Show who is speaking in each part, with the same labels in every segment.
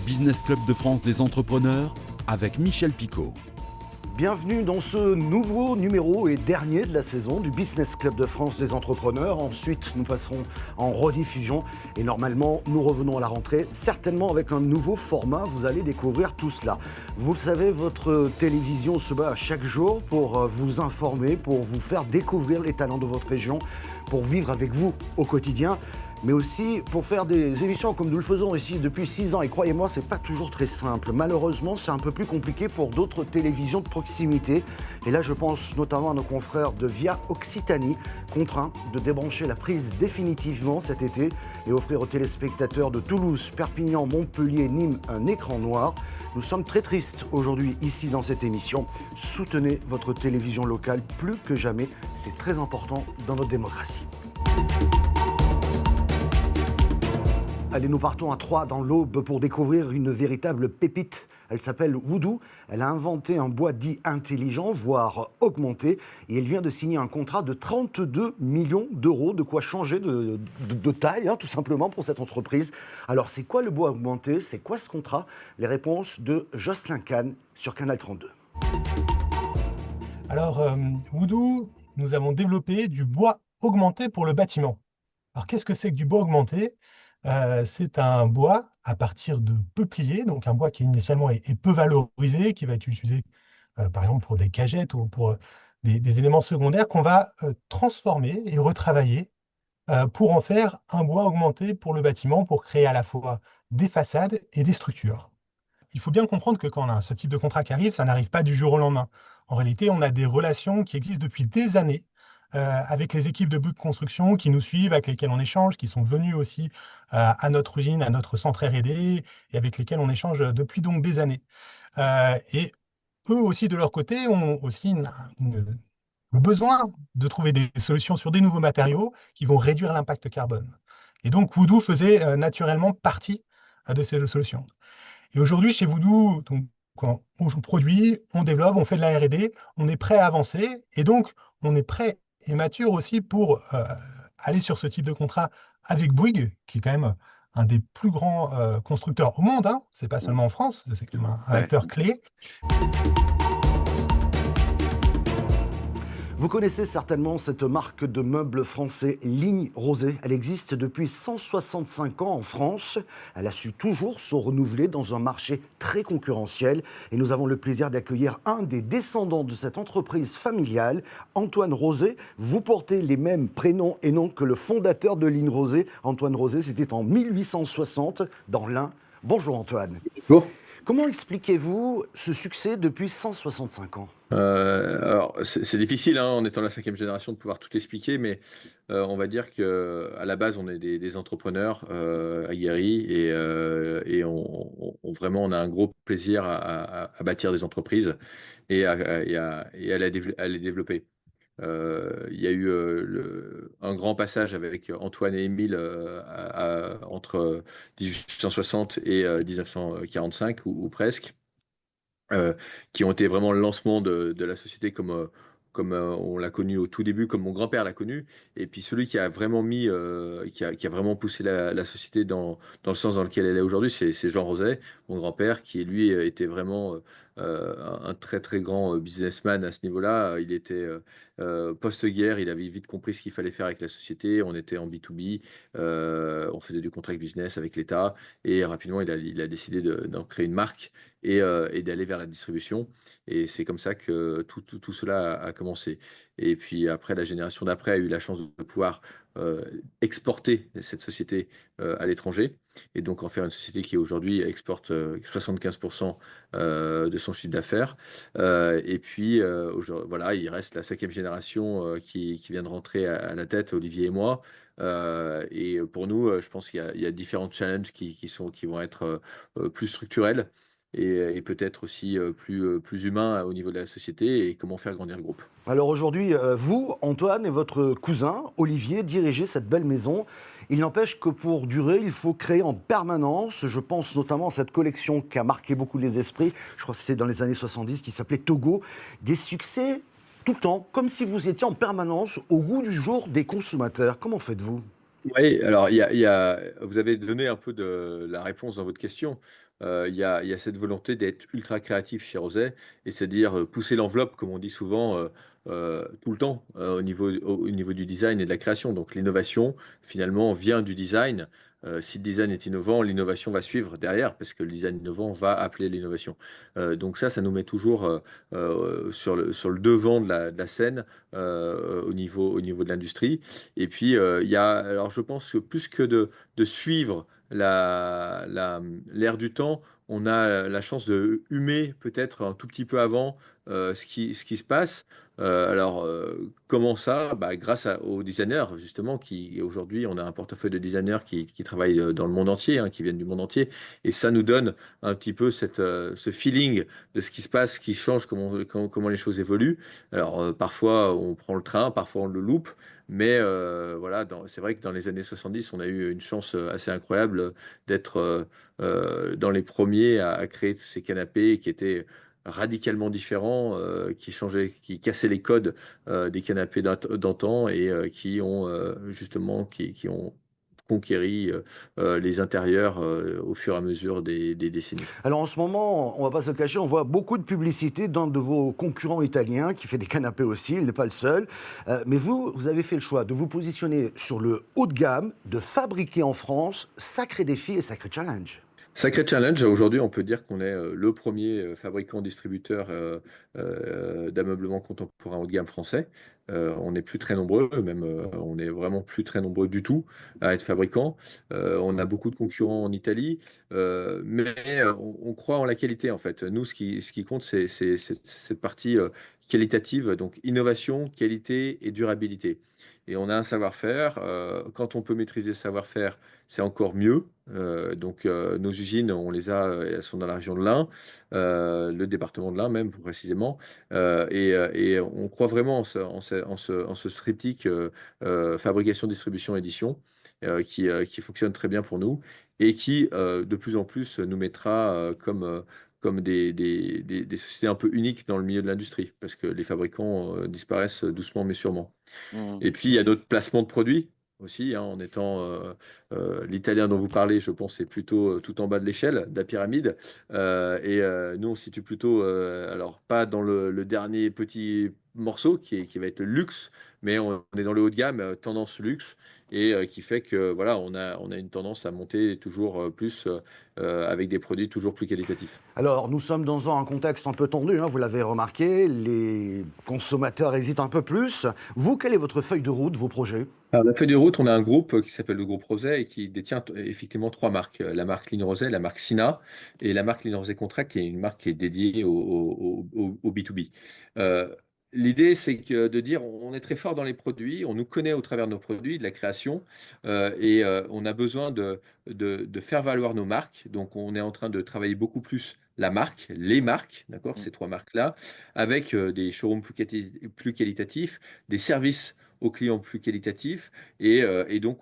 Speaker 1: Business Club de France des entrepreneurs avec Michel Picot.
Speaker 2: Bienvenue dans ce nouveau numéro et dernier de la saison du Business Club de France des entrepreneurs. Ensuite, nous passerons en rediffusion et normalement, nous revenons à la rentrée, certainement avec un nouveau format. Vous allez découvrir tout cela. Vous le savez, votre télévision se bat chaque jour pour vous informer, pour vous faire découvrir les talents de votre région, pour vivre avec vous au quotidien, mais aussi pour faire des émissions comme nous le faisons ici depuis 6 ans. Et croyez-moi, c'est pas toujours très simple. Malheureusement, c'est un peu plus compliqué pour d'autres télévisions de proximité. Et là, je pense notamment à nos confrères de Via Occitanie, contraints de débrancher la prise définitivement cet été et offrir aux téléspectateurs de Toulouse, Perpignan, Montpellier, Nîmes un écran noir. Nous sommes très tristes aujourd'hui ici dans cette émission. Soutenez votre télévision locale plus que jamais. C'est très important dans notre démocratie. Allez, nous partons à Troyes dans l'Aube pour découvrir une véritable pépite. Elle s'appelle Woodoo. Elle a inventé un bois dit intelligent, voire augmenté. Et elle vient de signer un contrat de 32 millions d'euros, de quoi changer de taille, tout simplement, pour cette entreprise. Alors, c'est quoi le bois augmenté? C'est quoi ce contrat? Les réponses de Jocelyn Kahn sur Canal 32.
Speaker 3: Alors, Woodoo, nous avons développé du bois augmenté pour le bâtiment. Alors, qu'est-ce que c'est que du bois augmenté? C'est un bois à partir de peuplier, donc un bois qui initialement est peu valorisé, qui va être utilisé par exemple pour des cagettes ou pour des éléments secondaires qu'on va transformer et retravailler pour en faire un bois augmenté pour le bâtiment, pour créer à la fois des façades et des structures. Il faut bien comprendre que quand on a ce type de contrat qui arrive, ça n'arrive pas du jour au lendemain. En réalité, on a des relations qui existent depuis des années avec les équipes de Bouygues Construction qui nous suivent, avec lesquelles on échange, qui sont venus aussi à notre usine, à notre centre R&D, et avec lesquels on échange depuis donc des années. Et eux aussi, de leur côté, ont aussi le besoin de trouver des solutions sur des nouveaux matériaux qui vont réduire l'impact carbone. Et donc, Woodoo faisait naturellement partie de ces solutions. Et aujourd'hui, chez Woodoo, donc, quand on produit, on développe, on fait de la R&D, on est prêt à avancer, et donc on est prêt et mature aussi pour aller sur ce type de contrat avec Bouygues, qui est quand même un des plus grands constructeurs au monde, c'est pas seulement en France, c'est quand même un acteur clé.
Speaker 2: Vous connaissez certainement cette marque de meubles français Ligne Rosée. Elle existe depuis 165 ans en France. Elle a su toujours se renouveler dans un marché très concurrentiel. Et nous avons le plaisir d'accueillir un des descendants de cette entreprise familiale, Antoine Rosée. Vous portez les mêmes prénoms et noms que le fondateur de Ligne Rosée. Antoine Rosée, c'était en 1860 dans l'Ain. Bonjour Antoine.
Speaker 4: Bonjour.
Speaker 2: Comment expliquez-vous ce succès depuis 165 ans ?
Speaker 4: Alors, c'est difficile, en étant la 5e génération, de pouvoir tout expliquer, mais on va dire qu'à la base, on est des entrepreneurs aguerris et vraiment, on a un gros plaisir à bâtir des entreprises et à les développer. Il y a eu un grand passage avec Antoine et Émile entre 1860 et 1945 ou presque. Qui ont été vraiment le lancement de la société comme on l'a connu au tout début, comme mon grand-père l'a connu. Et puis celui qui a vraiment qui a vraiment poussé la société dans le sens dans lequel elle est aujourd'hui, c'est Jean Rosay, mon grand-père, qui lui était vraiment un très très grand businessman à ce niveau-là. Il était post-guerre, il avait vite compris ce qu'il fallait faire avec la société. On était en B2B, on faisait du contract business avec l'État, et rapidement il a décidé d'en créer une marque et d'aller vers la distribution. Et c'est comme ça que tout cela a commencé. Et puis après, la génération d'après a eu la chance de pouvoir exporter cette société à l'étranger, et donc en faire une société qui aujourd'hui exporte 75% de son chiffre d'affaires. Et puis voilà, il reste la 5e génération qui vient de rentrer à la tête, Olivier et moi. Et pour nous, je pense qu'il y a différents challenges qui vont être plus structurels et peut-être aussi plus humain au niveau de la société, et comment faire grandir le groupe.
Speaker 2: Alors aujourd'hui, vous, Antoine, et votre cousin, Olivier, dirigez cette belle maison. Il n'empêche que pour durer, il faut créer en permanence. Je pense notamment à cette collection qui a marqué beaucoup les esprits. Je crois que c'était dans les années 70, qui s'appelait Togo. Des succès tout le temps, comme si vous étiez en permanence au goût du jour des consommateurs. Comment faites-vous ?
Speaker 4: Oui, alors vous avez donné un peu de la réponse dans votre question. il y a cette volonté d'être ultra créatif chez Rosé et c'est-à-dire, pousser l'enveloppe comme on dit souvent, tout le temps, au niveau du design et de la création. Donc l'innovation finalement vient du design. Si le design est innovant, l'innovation va suivre derrière parce que le design innovant va appeler l'innovation. Donc ça nous met toujours, sur le devant de la scène, au niveau de l'industrie. Et puis, il y a alors je pense que plus que de suivre l'air du temps, on a la chance de humer peut-être un tout petit peu avant ce qui se passe. Comment ça? Bah, aux designers, justement, qui aujourd'hui, on a un portefeuille de designers qui travaillent dans le monde entier, hein, qui viennent du monde entier. Et ça nous donne un petit peu ce feeling de ce qui se passe, qui change, comment les choses évoluent. Alors, parfois, on prend le train, parfois, on le loupe. Mais voilà, c'est vrai que dans les années 70, on a eu une chance assez incroyable d'être dans les premiers à créer ces canapés qui étaient radicalement différents, qui cassaient les codes des canapés d'antan et qui ont justement qui ont conquéri les intérieurs au fur et à mesure des décennies.
Speaker 2: Alors en ce moment, on va pas se le cacher, on voit beaucoup de publicité d'un de vos concurrents italiens qui fait des canapés aussi, il n'est pas le seul. Mais vous avez fait le choix de vous positionner sur le haut de gamme, de fabriquer en France. Sacré défi et sacré challenge.
Speaker 4: Sacré challenge, aujourd'hui on peut dire qu'on est le premier fabricant-distributeur d'ameublement contemporain haut de gamme français. On n'est plus très nombreux, même on est vraiment plus très nombreux du tout à être fabricants. On a beaucoup de concurrents en Italie, mais on croit en la qualité en fait. Nous, ce qui compte, c'est cette partie qualitative, donc innovation, qualité et durabilité. Et on a un savoir-faire. Quand on peut maîtriser ce savoir-faire, c'est encore mieux. Nos usines, on les a, elles sont dans la région de l'Ain, le département de l'Ain même, plus précisément. Et on croit vraiment en ce triptyque fabrication, distribution, édition, qui fonctionne très bien pour nous et qui, de plus en plus, nous mettra comme des sociétés un peu uniques dans le milieu de l'industrie, parce que les fabricants disparaissent doucement mais sûrement.
Speaker 5: Mmh.
Speaker 4: Et puis, il y a notre placement de produits aussi, hein, en étant l'italien dont vous parlez, je pense, c'est plutôt tout en bas de l'échelle, de la pyramide. Nous, on se situe plutôt, alors pas dans le dernier petit morceau qui va être le luxe, mais on est dans le haut de gamme, tendance luxe, et qui fait que voilà, on a une tendance à monter toujours plus avec des produits toujours plus qualitatifs.
Speaker 2: Alors, nous sommes dans un contexte un peu tendu, hein, vous l'avez remarqué, les consommateurs hésitent un peu plus. Vous, quelle est votre feuille de route, vos projets?
Speaker 4: Alors, la feuille de route, on a un groupe qui s'appelle le groupe Rosé et qui détient effectivement trois marques. La marque Ligne Rosé, la marque Sina et la marque Ligne Rosé Contract, qui est une marque qui est dédiée au B2B. Euh, L'idée, c'est de dire on est très fort dans les produits, on nous connaît au travers de nos produits, de la création, on a besoin de faire valoir nos marques. Donc, on est en train de travailler beaucoup plus la marque, les marques, d'accord, ces trois marques-là, avec des showrooms plus qualitatifs, des services aux clients plus qualitatifs et donc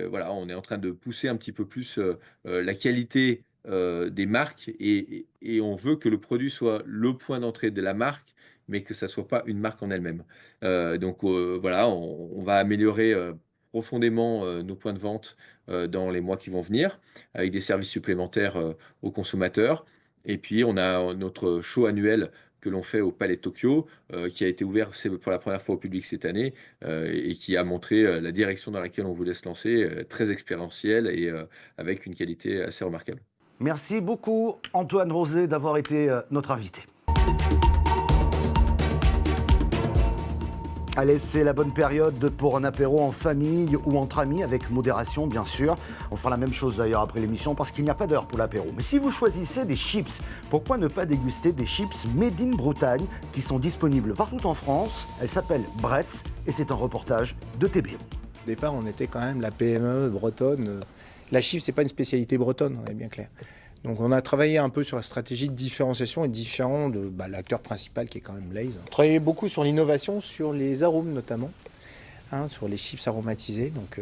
Speaker 4: voilà, on est en train de pousser un petit peu plus la qualité des marques et on veut que le produit soit le point d'entrée de la marque mais que ça soit pas une marque en elle-même. Voilà, on va améliorer profondément nos points de vente dans les mois qui vont venir avec des services supplémentaires aux consommateurs. Et puis on a notre show annuel que l'on fait au Palais de Tokyo, qui a été ouvert pour la première fois au public cette année et qui a montré la direction dans laquelle on voulait se lancer, très expérientielle et avec une qualité assez remarquable.
Speaker 2: Merci beaucoup, Antoine Rosé, d'avoir été notre invité. Allez, c'est la bonne période pour un apéro en famille ou entre amis, avec modération bien sûr. On fera la même chose d'ailleurs après l'émission parce qu'il n'y a pas d'heure pour l'apéro. Mais si vous choisissez des chips, pourquoi ne pas déguster des chips Made in Bretagne qui sont disponibles partout en France? Elles s'appellent Bretz et c'est un reportage de TBO.
Speaker 6: Au départ, on était quand même la PME bretonne. La chips, c'est pas une spécialité bretonne, on est bien clair. Donc on a travaillé un peu sur la stratégie de différenciation et différent de l'acteur principal qui est quand même Lay's. On travaillait beaucoup sur l'innovation, sur les arômes notamment, sur les chips aromatisés, donc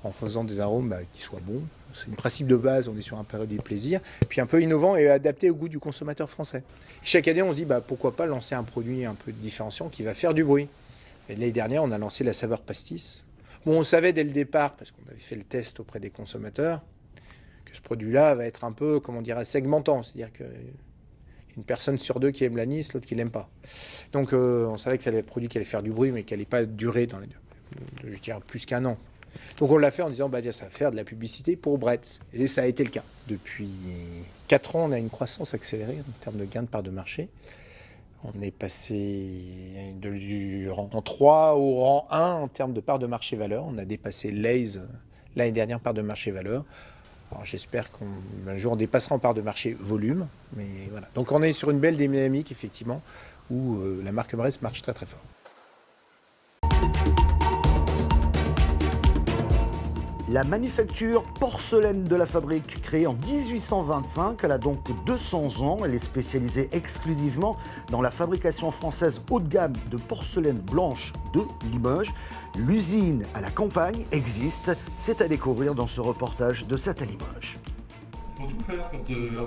Speaker 6: en faisant des arômes qui soient bons. C'est le principe de base, on est sur un période du plaisir, puis un peu innovant et adapté au goût du consommateur français. Chaque année, on se dit pourquoi pas lancer un produit un peu différenciant qui va faire du bruit. Et l'année dernière, on a lancé la saveur pastis. Bon, on savait dès le départ, parce qu'on avait fait le test auprès des consommateurs, que ce produit-là va être un peu, comment dirais, segmentant. C'est-à-dire qu'une personne sur 2 qui aime l'anis, l'autre qui l'aime pas. Donc on savait que ça allait être un produit qui allait faire du bruit, mais qui allait pas durer je dirais, plus qu'1 an. Donc on l'a fait en disant, ça va faire de la publicité pour Bretz. Et ça a été le cas. Depuis 4 ans, on a une croissance accélérée en termes de gains de part de marché. On est passé du rang 3 au rang 1 en termes de part de marché valeur. On a dépassé Lay's l'année dernière part de marché valeur. Alors j'espère qu'un jour on dépassera en part de marché volume. Mais voilà. Donc on est sur une belle dynamique effectivement où la marque Bretz marche très très fort.
Speaker 2: La manufacture porcelaine de la Fabrique, créée en 1825, elle a donc 200 ans. Elle est spécialisée exclusivement dans la fabrication française haut de gamme de porcelaine blanche de Limoges. L'usine à la campagne existe, c'est à découvrir dans ce reportage de 7 à Limoges.
Speaker 5: Il faut tout faire quand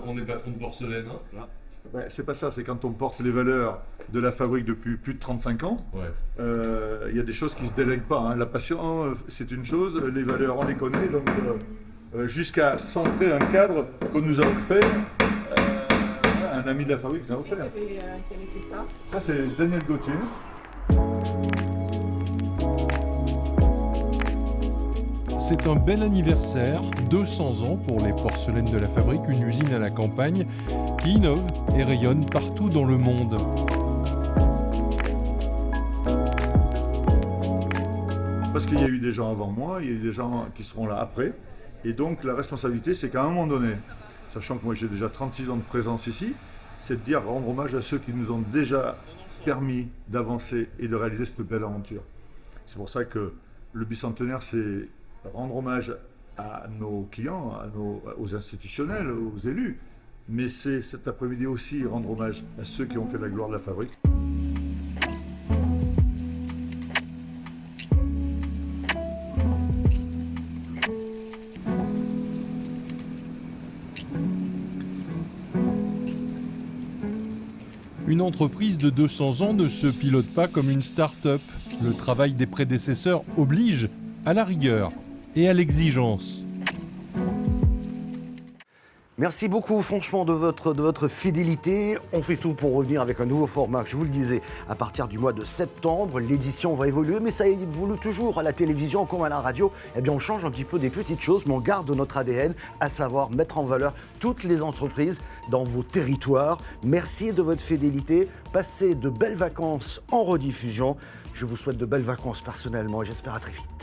Speaker 5: on est patron de porcelaine. Hein.
Speaker 7: Ouais, c'est pas ça, c'est quand on porte les valeurs de la fabrique depuis plus de 35 ans, il y a des choses qui ne se délèguent pas. Hein. La passion, c'est une chose, les valeurs, on les connaît, donc jusqu'à centrer un cadre que nous avons fait, un ami de la fabrique nous a offert.
Speaker 8: Quel était ça ?
Speaker 7: Ça, c'est Daniel Gauthier.
Speaker 5: C'est un bel anniversaire, 200 ans pour les porcelaines de la Fabrique, une usine à la campagne qui innove et rayonne partout dans le monde.
Speaker 7: Parce qu'il y a eu des gens avant moi, il y a eu des gens qui seront là après. Et donc la responsabilité, c'est qu'à un moment donné, sachant que moi j'ai déjà 36 ans de présence ici, c'est de dire rendre hommage à ceux qui nous ont déjà permis d'avancer et de réaliser cette belle aventure. C'est pour ça que le bicentenaire, c'est rendre hommage à nos clients, aux institutionnels, aux élus. Mais c'est cet après-midi aussi rendre hommage à ceux qui ont fait la gloire de la fabrique.
Speaker 5: Une entreprise de 200 ans ne se pilote pas comme une start-up. Le travail des prédécesseurs oblige à la rigueur et à l'exigence.
Speaker 2: Merci beaucoup, franchement, de votre fidélité. On fait tout pour revenir avec un nouveau format. Je vous le disais, à partir du mois de septembre, l'édition va évoluer, mais ça évolue toujours à la télévision comme à la radio. Eh bien, on change un petit peu des petites choses, mais on garde notre ADN, à savoir mettre en valeur toutes les entreprises dans vos territoires. Merci de votre fidélité. Passez de belles vacances en rediffusion. Je vous souhaite de belles vacances personnellement et j'espère à très vite.